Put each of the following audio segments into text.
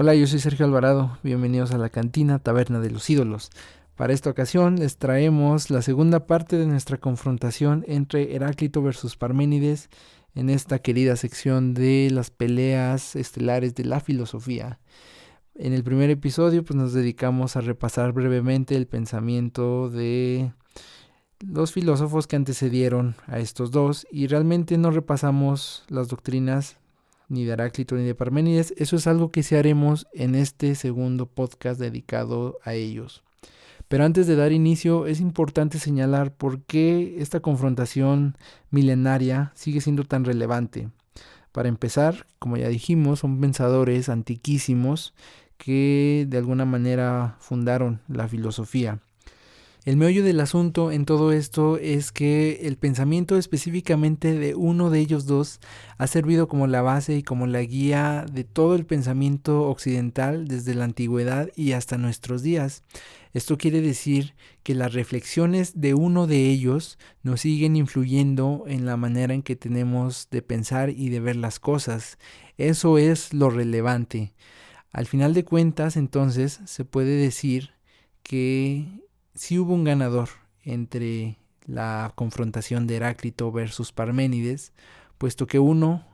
Hola, yo soy Sergio Alvarado, bienvenidos a la cantina Taberna de los Ídolos. Para esta ocasión les traemos la segunda parte de nuestra confrontación entre Heráclito versus Parménides en esta querida sección de las peleas estelares de la filosofía. En el primer episodio nos dedicamos a repasar brevemente el pensamiento de los filósofos que antecedieron a estos dos y realmente no repasamos las doctrinas ni de Heráclito ni de Parménides. Eso es algo que sí haremos en este segundo podcast dedicado a ellos. Pero antes de dar inicio, es importante señalar por qué esta confrontación milenaria sigue siendo tan relevante. Para empezar, como ya dijimos, son pensadores antiquísimos que de alguna manera fundaron la filosofía. El meollo del asunto en todo esto es que el pensamiento específicamente de uno de ellos dos ha servido como la base y como la guía de todo el pensamiento occidental desde la antigüedad y hasta nuestros días. Esto quiere decir que las reflexiones de uno de ellos nos siguen influyendo en la manera en que tenemos de pensar y de ver las cosas. Eso es lo relevante. Al final de cuentas, entonces, se puede decir que sí hubo un ganador entre la confrontación de Heráclito versus Parménides, puesto que uno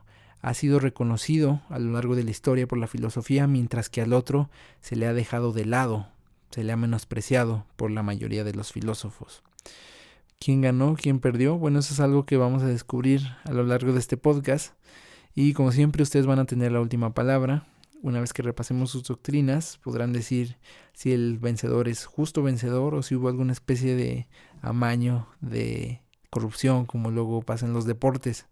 ha sido reconocido a lo largo de la historia por la filosofía, mientras que al otro se le ha dejado de lado, se le ha menospreciado por la mayoría de los filósofos. ¿Quién ganó? ¿Quién perdió? Bueno, eso es algo que vamos a descubrir a lo largo de este podcast y como siempre ustedes van a tener la última palabra. Una vez que repasemos sus doctrinas, podrán decir si el vencedor es justo vencedor o si hubo alguna especie de amaño, de corrupción, como luego pasa en los deportes.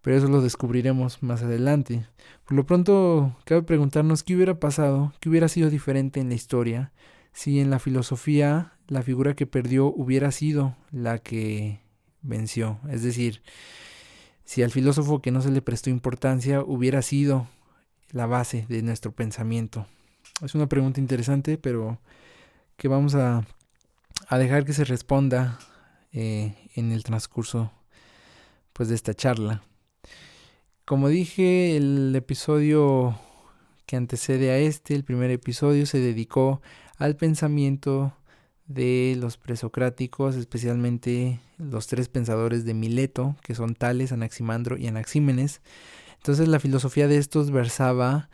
Pero eso lo descubriremos más adelante. Por lo pronto, cabe preguntarnos qué hubiera pasado, qué hubiera sido diferente en la historia, si en la filosofía la figura que perdió hubiera sido la que venció. Es decir, si al filósofo que no se le prestó importancia hubiera sido la base de nuestro pensamiento. Es una pregunta interesante, pero que vamos a dejar que se responda en el transcurso de esta charla. Como dije, el episodio que antecede a el primer episodio, se dedicó al pensamiento de los presocráticos, especialmente los tres pensadores de Mileto, que son Tales, Anaximandro y Anaxímenes. Entonces la filosofía de estos versaba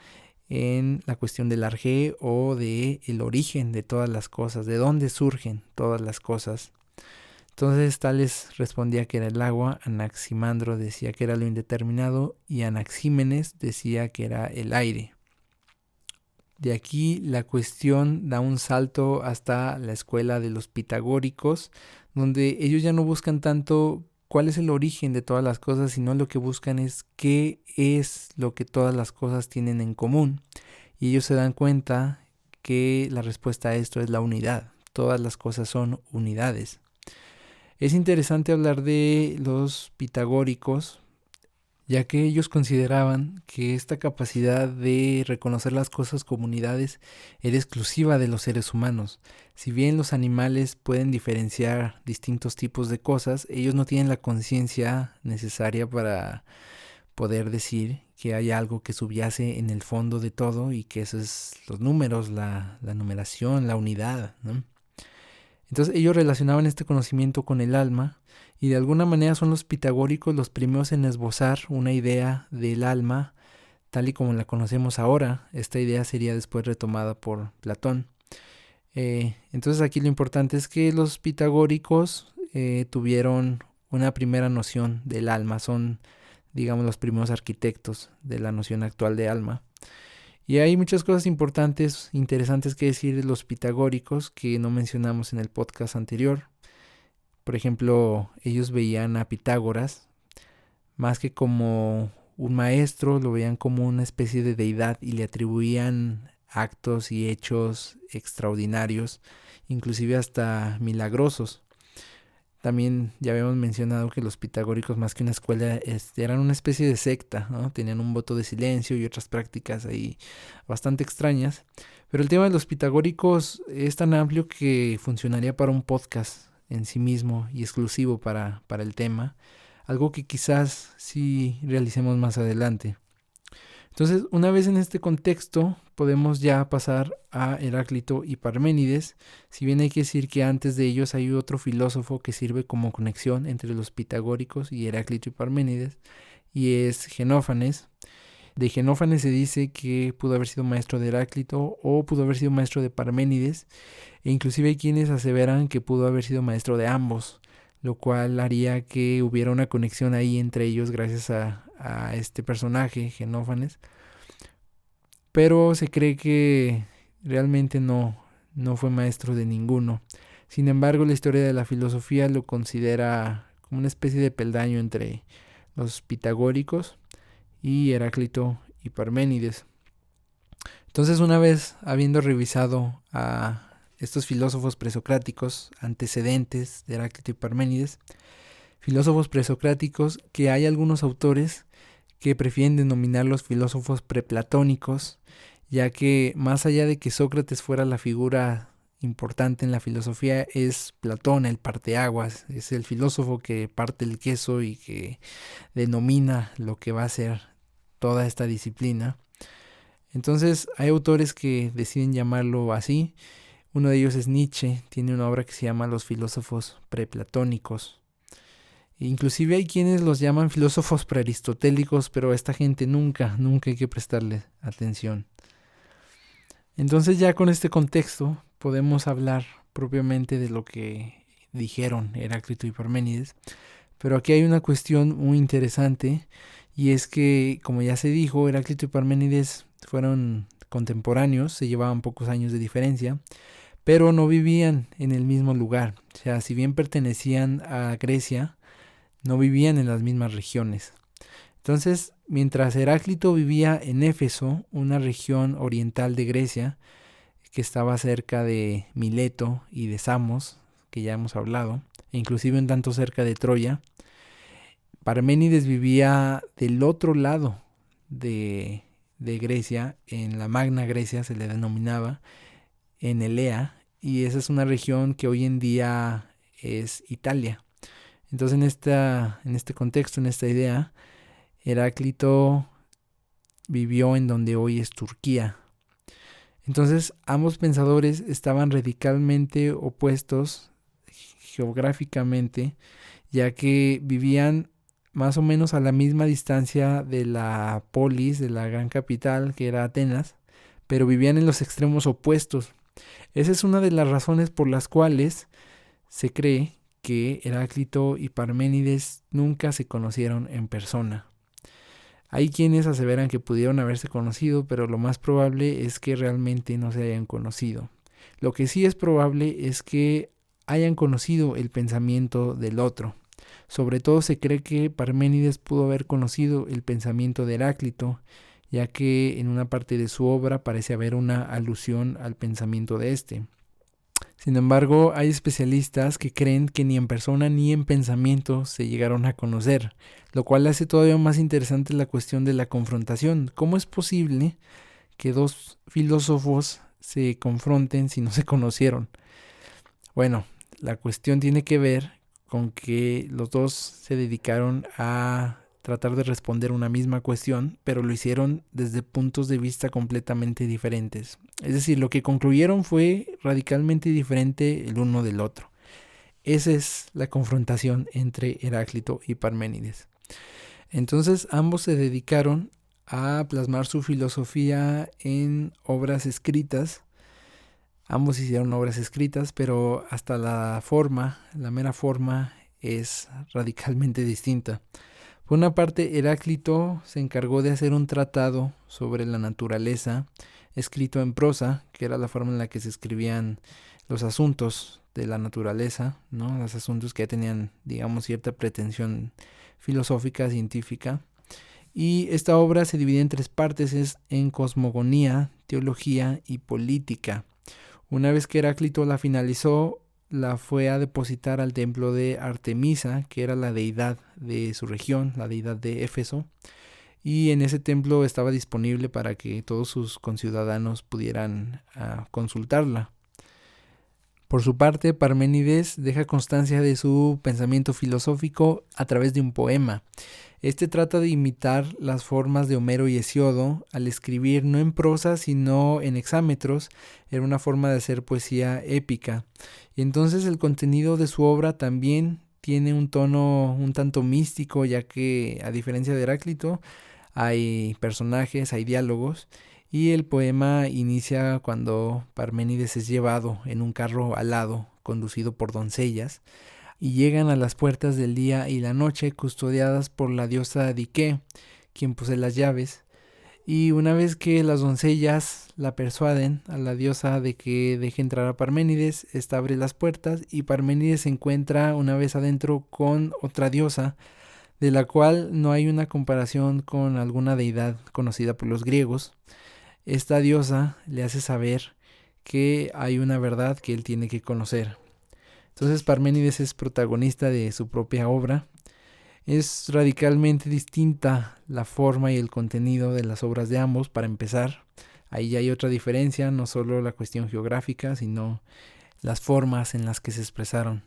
en la cuestión del arjé o de el origen de todas las cosas, de dónde surgen todas las cosas. Entonces Tales respondía que era el agua, Anaximandro decía que era lo indeterminado y Anaxímenes decía que era el aire. De aquí la cuestión da un salto hasta la escuela de los pitagóricos, donde ellos ya no buscan tanto cuál es el origen de todas las cosas, sino lo que buscan es qué es lo que todas las cosas tienen en común. Y ellos se dan cuenta que la respuesta a esto es la unidad. Todas las cosas son unidades. Es interesante hablar de los pitagóricos, ya que ellos consideraban que esta capacidad de reconocer las cosas como unidades era exclusiva de los seres humanos. Si bien los animales pueden diferenciar distintos tipos de cosas, ellos no tienen la conciencia necesaria para poder decir que hay algo que subyace en el fondo de todo y que eso es los números, la numeración, la unidad, ¿no? Entonces ellos relacionaban este conocimiento con el alma y de alguna manera son los pitagóricos los primeros en esbozar una idea del alma tal y como la conocemos ahora. Esta idea sería después retomada por Platón. Entonces aquí lo importante es que los pitagóricos tuvieron una primera noción del alma, son digamos los primeros arquitectos de la noción actual de alma. Y hay muchas cosas importantes, interesantes que decir de los pitagóricos que no mencionamos en el podcast anterior. Por ejemplo, ellos veían a Pitágoras más que como un maestro, lo veían como una especie de deidad y le atribuían actos y hechos extraordinarios, inclusive hasta milagrosos. También ya habíamos mencionado que los pitagóricos, más que una escuela, eran una especie de secta, ¿no? Tenían un voto de silencio y otras prácticas ahí bastante extrañas. Pero el tema de los pitagóricos es tan amplio que funcionaría para un podcast en sí mismo y exclusivo para el tema. Algo que quizás sí realicemos más adelante. Entonces, una vez en este contexto, podemos ya pasar a Heráclito y Parménides. Si bien hay que decir que antes de ellos hay otro filósofo que sirve como conexión entre los pitagóricos y Heráclito y Parménides, y es Genófanes. De Genófanes se dice que pudo haber sido maestro de Heráclito o pudo haber sido maestro de Parménides, e inclusive hay quienes aseveran que pudo haber sido maestro de ambos, lo cual haría que hubiera una conexión ahí entre ellos gracias a este personaje, Genófanes. Pero se cree que realmente no fue maestro de ninguno. Sin embargo, la historia de la filosofía lo considera como una especie de peldaño entre los pitagóricos y Heráclito y Parménides. Entonces, una vez habiendo revisado a estos filósofos presocráticos antecedentes de Heráclito y Parménides, filósofos presocráticos que hay algunos autores que prefieren denominarlos filósofos preplatónicos, ya que más allá de que Sócrates fuera la figura importante en la filosofía, es Platón el parteaguas, es el filósofo que parte el queso y que denomina lo que va a ser toda esta disciplina. Entonces hay autores que deciden llamarlo así. Uno de ellos es Nietzsche, tiene una obra que se llama Los filósofos preplatónicos. Inclusive hay quienes los llaman filósofos prearistotélicos, pero a esta gente nunca hay que prestarle atención. Entonces ya con este contexto podemos hablar propiamente de lo que dijeron Heráclito y Parménides, pero aquí hay una cuestión muy interesante, y es que, como ya se dijo, Heráclito y Parménides fueron contemporáneos, se llevaban pocos años de diferencia, pero no vivían en el mismo lugar. O sea, si bien pertenecían a Grecia, no vivían en las mismas regiones. Entonces, mientras Heráclito vivía en Éfeso, una región oriental de Grecia, que estaba cerca de Mileto y de Samos, que ya hemos hablado, e inclusive un tanto cerca de Troya, Parménides vivía del otro lado de Grecia, en la Magna Grecia se le denominaba, en Elea, y esa es una región que hoy en día es Italia. Entonces en este contexto, en esta idea, Heráclito vivió en donde hoy es Turquía. Entonces ambos pensadores estaban radicalmente opuestos geográficamente, ya que vivían más o menos a la misma distancia de la polis, de la gran capital que era Atenas, pero vivían en los extremos opuestos. Esa es una de las razones por las cuales se cree que Heráclito y Parménides nunca se conocieron en persona. Hay quienes aseveran que pudieron haberse conocido, pero lo más probable es que realmente no se hayan conocido. Lo que sí es probable es que hayan conocido el pensamiento del otro. Sobre todo se cree que Parménides pudo haber conocido el pensamiento de Heráclito, ya que en una parte de su obra parece haber una alusión al pensamiento de este. Sin embargo, hay especialistas que creen que ni en persona ni en pensamiento se llegaron a conocer, lo cual hace todavía más interesante la cuestión de la confrontación. ¿Cómo es posible que dos filósofos se confronten si no se conocieron? Bueno, la cuestión tiene que ver con que los dos se dedicaron a tratar de responder una misma cuestión, pero lo hicieron desde puntos de vista completamente diferentes. Es decir, lo que concluyeron fue radicalmente diferente el uno del otro. Esa es la confrontación entre Heráclito y Parménides. Entonces ambos se dedicaron a plasmar su filosofía en obras escritas. Ambos hicieron obras escritas, pero hasta la mera forma es radicalmente distinta. Por una parte, Heráclito se encargó de hacer un tratado sobre la naturaleza, escrito en prosa, que era la forma en la que se escribían los asuntos de la naturaleza, ¿no? Los asuntos que tenían, digamos, cierta pretensión filosófica, científica. Y esta obra se divide en tres partes, es en cosmogonía, teología y política. Una vez que Heráclito la finalizó, la fue a depositar al templo de Artemisa, que era la deidad de su región, la deidad de Éfeso, y en ese templo estaba disponible para que todos sus conciudadanos pudieran consultarla. Por su parte, Parménides deja constancia de su pensamiento filosófico a través de un poema. Este trata de imitar las formas de Homero y Hesíodo al escribir no en prosa sino en hexámetros. Era una forma de hacer poesía épica. Y entonces el contenido de su obra también tiene un tono un tanto místico, ya que a diferencia de Heráclito hay personajes, hay diálogos. Y el poema inicia cuando Parménides es llevado en un carro alado, conducido por doncellas, y llegan a las puertas del día y la noche custodiadas por la diosa Dike, quien posee las llaves. Y una vez que las doncellas la persuaden a la diosa de que deje entrar a Parménides, ésta abre las puertas y Parménides se encuentra una vez adentro con otra diosa, de la cual no hay una comparación con alguna deidad conocida por los griegos. Esta diosa le hace saber que hay una verdad que él tiene que conocer. Entonces Parménides es protagonista de su propia obra. Es radicalmente distinta la forma y el contenido de las obras de ambos, para empezar. Ahí ya hay otra diferencia, no solo la cuestión geográfica, sino las formas en las que se expresaron.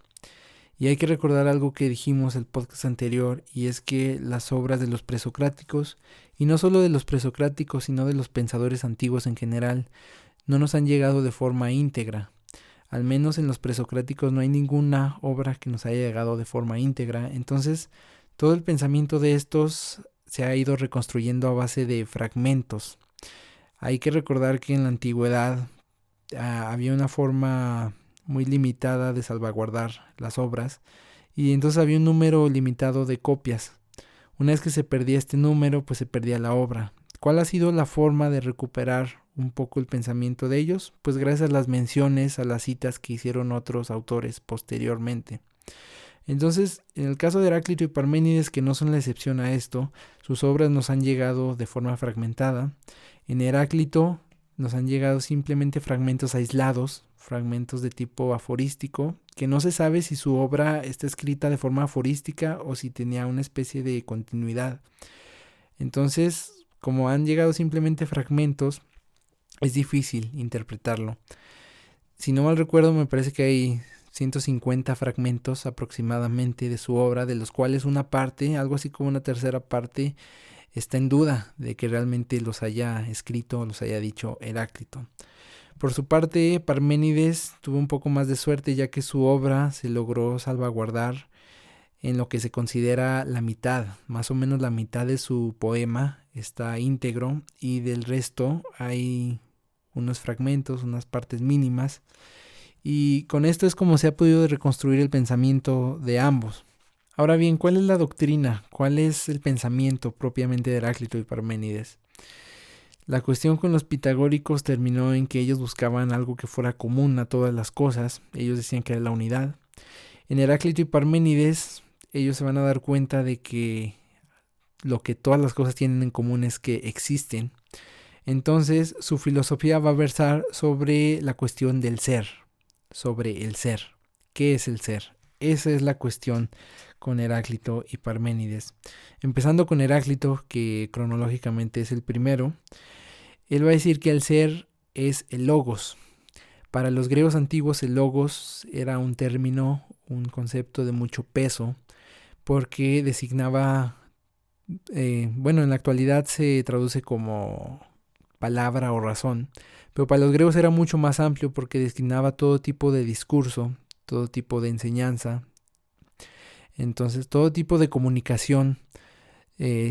Y hay que recordar algo que dijimos el podcast anterior, y es que las obras de los presocráticos, y no solo de los presocráticos, sino de los pensadores antiguos en general, no nos han llegado de forma íntegra. Al menos en los presocráticos no hay ninguna obra que nos haya llegado de forma íntegra. Entonces, todo el pensamiento de estos se ha ido reconstruyendo a base de fragmentos. Hay que recordar que en la antigüedad había una forma muy limitada de salvaguardar las obras, y entonces había un número limitado de copias. Una vez que se perdía este número, pues se perdía la obra. ¿Cuál ha sido la forma de recuperar un poco el pensamiento de ellos? Pues gracias a las menciones, a las citas que hicieron otros autores posteriormente. Entonces, en el caso de Heráclito y Parménides, que no son la excepción a esto, sus obras nos han llegado de forma fragmentada. En Heráclito nos han llegado simplemente fragmentos aislados, fragmentos de tipo aforístico, que no se sabe si su obra está escrita de forma aforística o si tenía una especie de continuidad. Entonces, como han llegado simplemente fragmentos, es difícil interpretarlo. Si no mal recuerdo, me parece que hay 150 fragmentos aproximadamente de su obra, de los cuales una parte, algo así como una tercera parte, está en duda de que realmente los haya escrito o los haya dicho Heráclito. Por su parte, Parménides tuvo un poco más de suerte, ya que su obra se logró salvaguardar en lo que se considera la mitad. Más o menos la mitad de su poema está íntegro y del resto hay unos fragmentos, unas partes mínimas. Y con esto es como se ha podido reconstruir el pensamiento de ambos. Ahora bien, ¿cuál es la doctrina? ¿Cuál es el pensamiento propiamente de Heráclito y Parménides? La cuestión con los pitagóricos terminó en que ellos buscaban algo que fuera común a todas las cosas. Ellos decían que era la unidad. En Heráclito y Parménides, ellos se van a dar cuenta de que lo que todas las cosas tienen en común es que existen. Entonces, su filosofía va a versar sobre la cuestión del ser, sobre el ser. ¿Qué es el ser? Esa es la cuestión con Heráclito y Parménides. Empezando con Heráclito, que cronológicamente es el primero, él va a decir que el ser es el logos. Para los griegos antiguos el logos era un término, un concepto de mucho peso, porque designaba, en la actualidad se traduce como palabra o razón, pero para los griegos era mucho más amplio porque designaba todo tipo de discurso, todo tipo de enseñanza, entonces todo tipo de comunicación,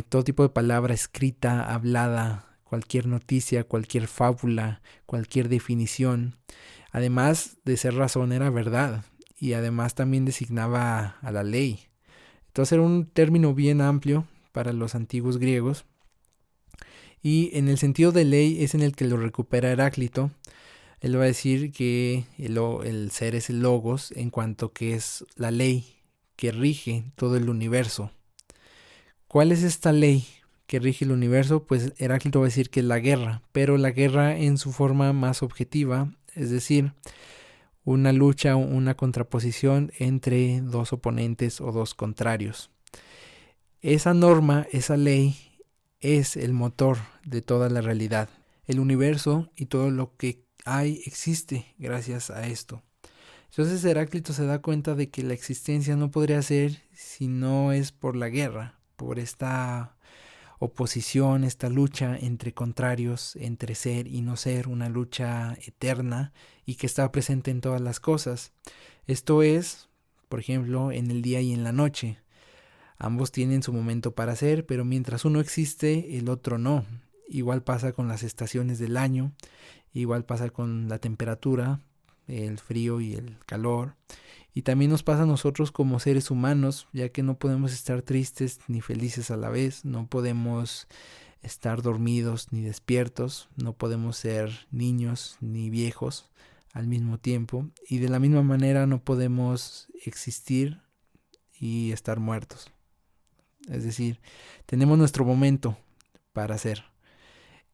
todo tipo de palabra escrita, hablada, cualquier noticia, cualquier fábula, cualquier definición. Además de ser razón, era verdad, y además también designaba a la ley. Entonces era un término bien amplio para los antiguos griegos, y en el sentido de ley es en el que lo recupera Heráclito. Él va a decir que el ser es el logos, en cuanto que es la ley que rige todo el universo. ¿Cuál es esta ley que rige el universo? Pues Heráclito va a decir que es la guerra, pero la guerra en su forma más objetiva, es decir, una lucha, una contraposición entre dos oponentes o dos contrarios. Esa norma, esa ley, es el motor de toda la realidad. El universo y todo lo que hay existe gracias a esto. Entonces Heráclito se da cuenta de que la existencia no podría ser si no es por la guerra, por esta oposición, esta lucha entre contrarios, entre ser y no ser, una lucha eterna y que está presente en todas las cosas. Esto es, por ejemplo, en el día y en la noche. Ambos tienen su momento para ser, pero mientras uno existe, el otro no. Igual pasa con las estaciones del año, igual pasa con la temperatura, el frío y el calor. Y también nos pasa a nosotros como seres humanos, ya que no podemos estar tristes ni felices a la vez, no podemos estar dormidos ni despiertos, no podemos ser niños ni viejos al mismo tiempo, y de la misma manera no podemos existir y estar muertos. Es decir, tenemos nuestro momento para ser.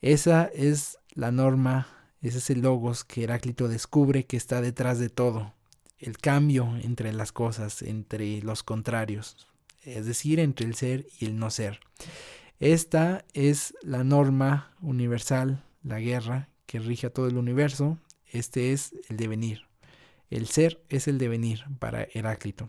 Esa es la norma, ese es el logos que Heráclito descubre que está detrás de todo. El cambio entre las cosas, entre los contrarios, es decir, entre el ser y el no ser. Esta es la norma universal, la guerra, que rige a todo el universo. Este es el devenir. El ser es el devenir para Heráclito.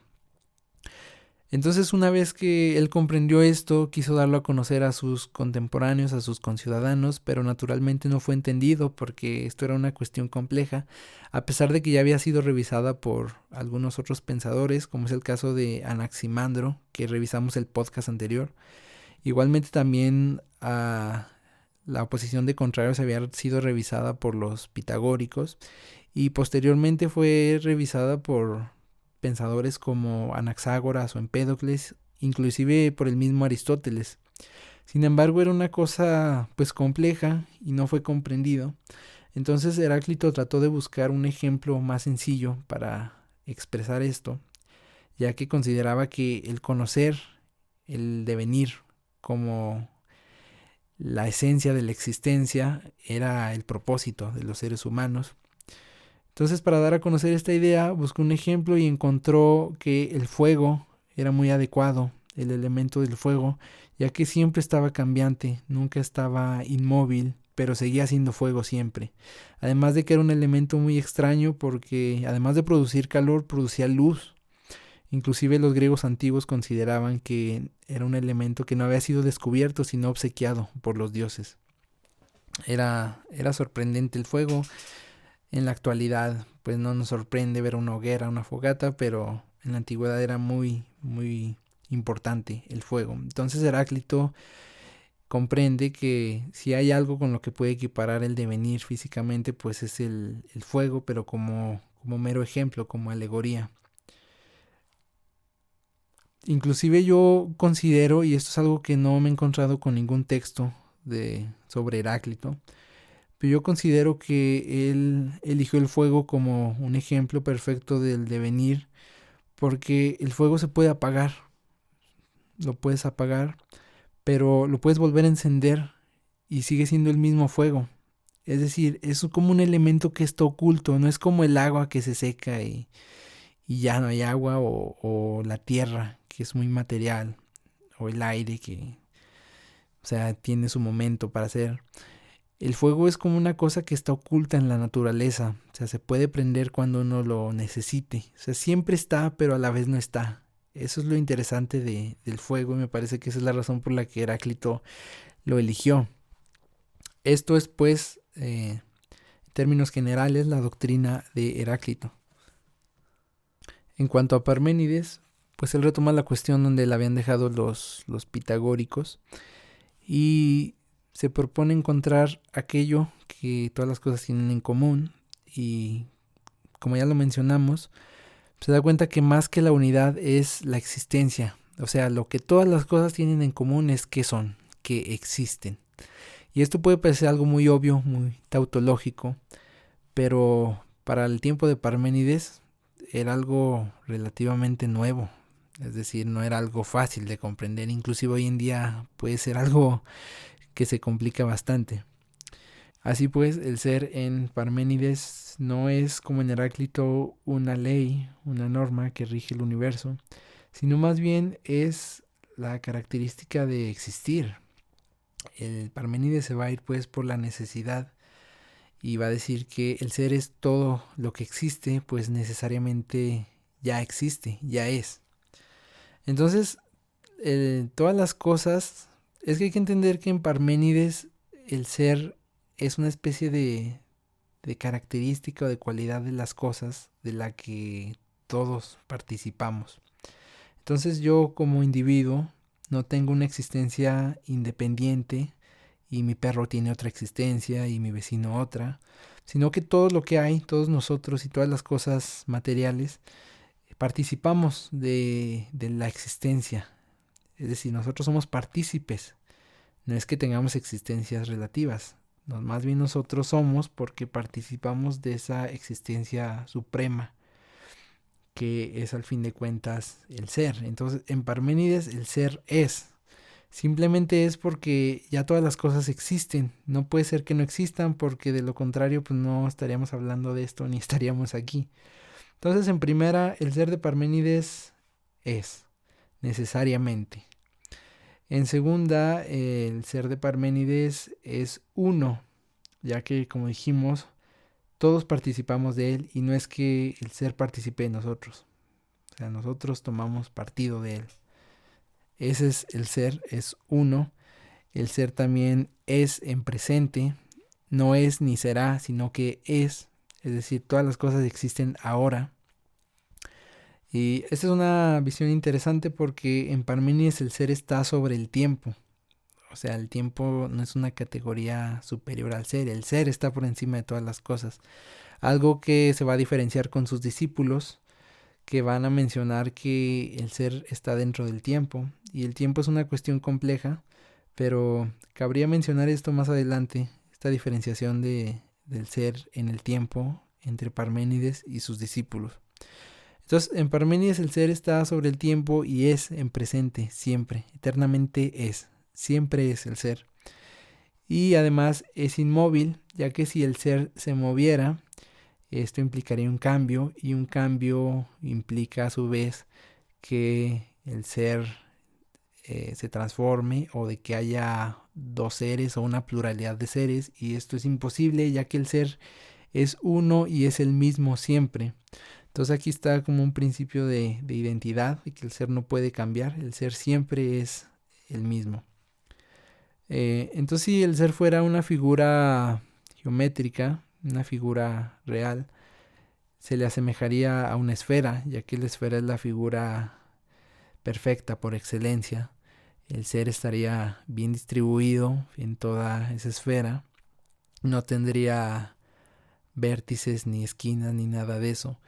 Entonces, una vez que él comprendió esto, quiso darlo a conocer a sus contemporáneos, a sus conciudadanos, pero naturalmente no fue entendido porque esto era una cuestión compleja, a pesar de que ya había sido revisada por algunos otros pensadores, como es el caso de Anaximandro, que revisamos el podcast anterior. Igualmente también la oposición de contrarios había sido revisada por los pitagóricos y posteriormente fue revisada por pensadores como Anaxágoras o Empédocles, inclusive por el mismo Aristóteles. Sin embargo, era una cosa pues compleja y no fue comprendido. Entonces Heráclito trató de buscar un ejemplo más sencillo para expresar esto, ya que consideraba que el conocer, el devenir como la esencia de la existencia era el propósito de los seres humanos. Entonces, para dar a conocer esta idea, buscó un ejemplo y encontró que el fuego era muy adecuado, el elemento del fuego, ya que siempre estaba cambiante, nunca estaba inmóvil, pero seguía siendo fuego siempre. Además de que era un elemento muy extraño porque además de producir calor, producía luz. Inclusive los griegos antiguos consideraban que era un elemento que no había sido descubierto, sino obsequiado por los dioses. Era sorprendente el fuego. En la actualidad, pues no nos sorprende ver una hoguera, una fogata, pero en la antigüedad era muy, muy importante el fuego. Entonces Heráclito comprende que si hay algo con lo que puede equiparar el devenir físicamente, pues es el fuego, pero como mero ejemplo, como alegoría. Inclusive yo considero, y esto es algo que no me he encontrado con ningún texto sobre Heráclito, pero yo considero que él eligió el fuego como un ejemplo perfecto del devenir, porque el fuego se puede apagar, lo puedes apagar, pero lo puedes volver a encender y sigue siendo el mismo fuego. Es decir, es como un elemento que está oculto, no es como el agua que se seca y ya no hay agua, o la tierra, que es muy material, o el aire que, o sea, tiene su momento para ser. El fuego es como una cosa que está oculta en la naturaleza, o sea, se puede prender cuando uno lo necesite, o sea, siempre está, pero a la vez no está. Eso es lo interesante del fuego y me parece que esa es la razón por la que Heráclito lo eligió. Esto es, pues, en términos generales, la doctrina de Heráclito. En cuanto a Parménides, pues él retoma la cuestión donde la habían dejado los pitagóricos y se propone encontrar aquello que todas las cosas tienen en común y, como ya lo mencionamos, se da cuenta que más que la unidad es la existencia. O sea, lo que todas las cosas tienen en común es que son, que existen. Y esto puede parecer algo muy obvio, muy tautológico, pero para el tiempo de Parménides era algo relativamente nuevo. Es decir, no era algo fácil de comprender. Inclusive hoy en día puede ser algo que se complica bastante. Así pues, el ser en Parménides no es como en Heráclito una ley, una norma que rige el universo, sino más bien es la característica de existir. El Parménides se va a ir pues por la necesidad y va a decir que el ser es todo lo que existe, pues necesariamente ya existe, ya es. Entonces, todas las cosas, es que hay que entender que en Parménides el ser es una especie de característica o de cualidad de las cosas de la que todos participamos. Entonces yo como individuo no tengo una existencia independiente y mi perro tiene otra existencia y mi vecino otra, sino que todo lo que hay, todos nosotros y todas las cosas materiales, participamos de la existencia. Es decir, nosotros somos partícipes. No es que tengamos existencias relativas. No, más bien nosotros somos porque participamos de esa existencia suprema que es al fin de cuentas el ser. Entonces en Parménides el ser es. Simplemente es porque ya todas las cosas existen. No puede ser que no existan porque de lo contrario pues no estaríamos hablando de esto ni estaríamos aquí. Entonces en primera el ser de Parménides es necesariamente. En segunda el ser de Parménides es uno, ya que como dijimos todos participamos de él y no es que el ser participe de nosotros. O sea, nosotros tomamos partido de él. Ese es el ser, es uno. El ser también es en presente. No es ni será, sino que es. Es decir, todas las cosas existen ahora. Y esta es una visión interesante porque en Parménides el ser está sobre el tiempo. O sea, el tiempo no es una categoría superior al ser. El ser está por encima de todas las cosas. Algo que se va a diferenciar con sus discípulos, que van a mencionar que el ser está dentro del tiempo. Y el tiempo es una cuestión compleja, pero cabría mencionar esto más adelante, esta diferenciación del ser en el tiempo entre Parménides y sus discípulos. Entonces, en Parménides el ser está sobre el tiempo y es en presente, siempre, eternamente es, siempre es el ser. Y además es inmóvil, ya que si el ser se moviera, esto implicaría un cambio y un cambio implica a su vez que el ser se transforme o de que haya dos seres o una pluralidad de seres y esto es imposible ya que el ser es uno y es el mismo siempre. Entonces aquí está como un principio de identidad, de que el ser no puede cambiar, el ser siempre es el mismo. Entonces si el ser fuera una figura geométrica, una figura real, se le asemejaría a una esfera, ya que la esfera es la figura perfecta por excelencia. El ser estaría bien distribuido en toda esa esfera, no tendría vértices ni esquinas ni nada de eso,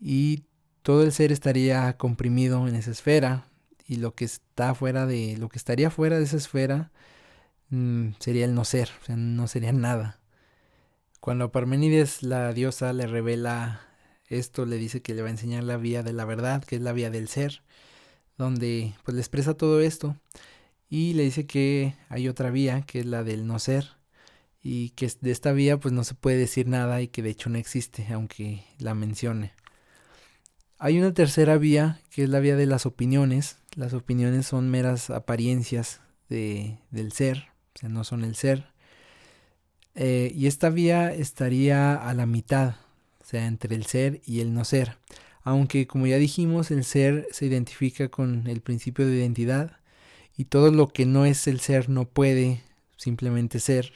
y todo el ser estaría comprimido en esa esfera, y lo que está fuera de lo que estaría fuera de esa esfera sería el no ser, o sea, no sería nada. Cuando a Parménides la diosa le revela esto, le dice que le va a enseñar la vía de la verdad, que es la vía del ser, donde pues le expresa todo esto y le dice que hay otra vía, que es la del no ser, y que de esta vía pues no se puede decir nada y que de hecho no existe, aunque la mencione. Hay una tercera vía, que es la vía de las opiniones. Las opiniones son meras apariencias del ser, o sea, no son el ser. Y esta vía estaría a la mitad, o sea, entre el ser y el no ser. Aunque, como ya dijimos, el ser se identifica con el principio de identidad y todo lo que no es el ser no puede simplemente ser.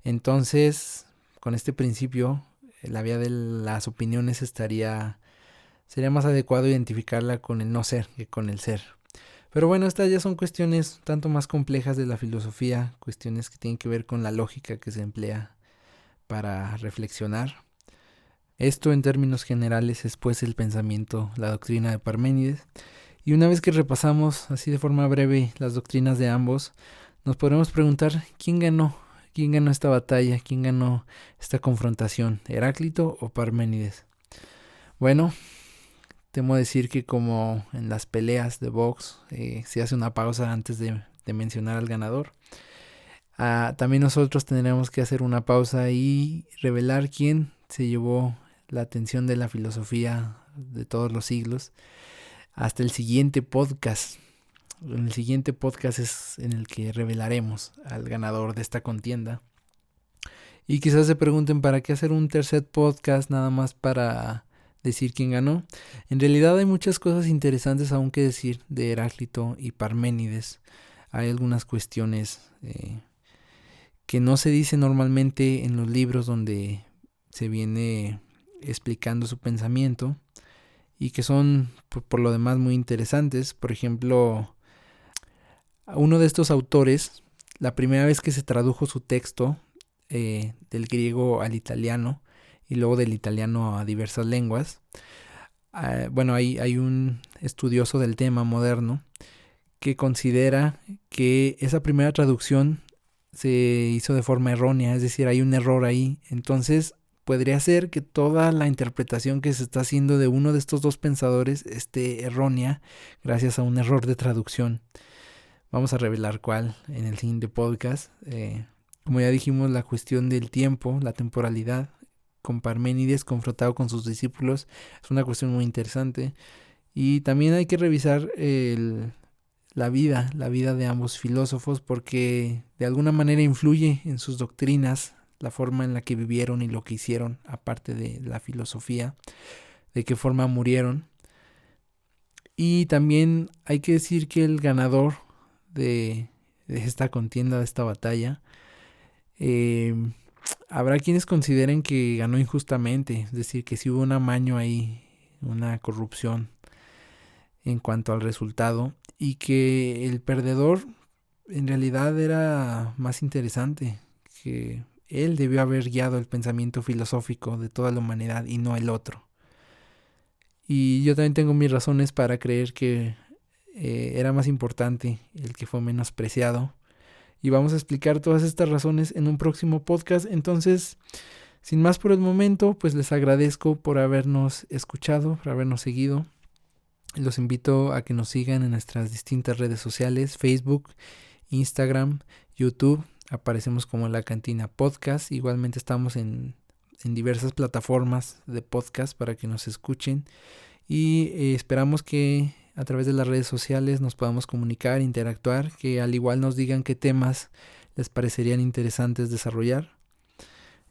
Entonces, con este principio, la vía de las opiniones sería más adecuado identificarla con el no ser que con el ser. Pero bueno, estas ya son cuestiones tanto más complejas de la filosofía, cuestiones que tienen que ver con la lógica que se emplea para reflexionar. Esto en términos generales es pues el pensamiento, la doctrina de Parménides. Y una vez que repasamos así de forma breve las doctrinas de ambos, nos podremos preguntar quién ganó esta batalla, quién ganó esta confrontación, Heráclito o Parménides. Bueno, temo decir que como en las peleas de box se hace una pausa antes de mencionar al ganador. También nosotros tendremos que hacer una pausa y revelar quién se llevó la atención de la filosofía de todos los siglos. Hasta el siguiente podcast. En el siguiente podcast es en el que revelaremos al ganador de esta contienda. Y quizás se pregunten, ¿para qué hacer un tercer podcast nada más para decir quién ganó? En realidad hay muchas cosas interesantes aún que decir de Heráclito y Parménides. Hay algunas cuestiones que no se dicen normalmente en los libros donde se viene explicando su pensamiento y que son por lo demás muy interesantes. Por ejemplo, uno de estos autores, la primera vez que se tradujo su texto del griego al italiano y luego del italiano a diversas lenguas, bueno, hay un estudioso del tema moderno que considera que esa primera traducción se hizo de forma errónea, es decir, hay un error ahí. Entonces podría ser que toda la interpretación que se está haciendo de uno de estos dos pensadores esté errónea gracias a un error de traducción. Vamos a revelar cuál en el siguiente podcast. Como ya dijimos, la cuestión del tiempo, la temporalidad, con Parménides confrontado con sus discípulos, es una cuestión muy interesante. Y también hay que revisar la vida de ambos filósofos, porque de alguna manera influye en sus doctrinas, la forma en la que vivieron y lo que hicieron, aparte de la filosofía, de qué forma murieron. Y también hay que decir que el ganador de esta contienda, de esta batalla, habrá quienes consideren que ganó injustamente, es decir, que sí hubo un amaño ahí, una corrupción en cuanto al resultado, y que el perdedor en realidad era más interesante, que él debió haber guiado el pensamiento filosófico de toda la humanidad y no el otro. Y yo también tengo mis razones para creer que era más importante el que fue menospreciado. Y vamos a explicar todas estas razones en un próximo podcast. Entonces, sin más por el momento, pues les agradezco por habernos escuchado, por habernos seguido. Los invito a que nos sigan en nuestras distintas redes sociales, Facebook, Instagram, YouTube. Aparecemos como La Cantina Podcast. Igualmente estamos en diversas plataformas de podcast para que nos escuchen. Y esperamos que a través de las redes sociales nos podamos comunicar, interactuar, que al igual nos digan qué temas les parecerían interesantes desarrollar.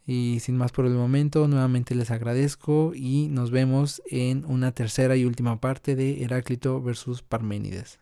Y sin más por el momento, nuevamente les agradezco y nos vemos en una tercera y última parte de Heráclito versus Parménides.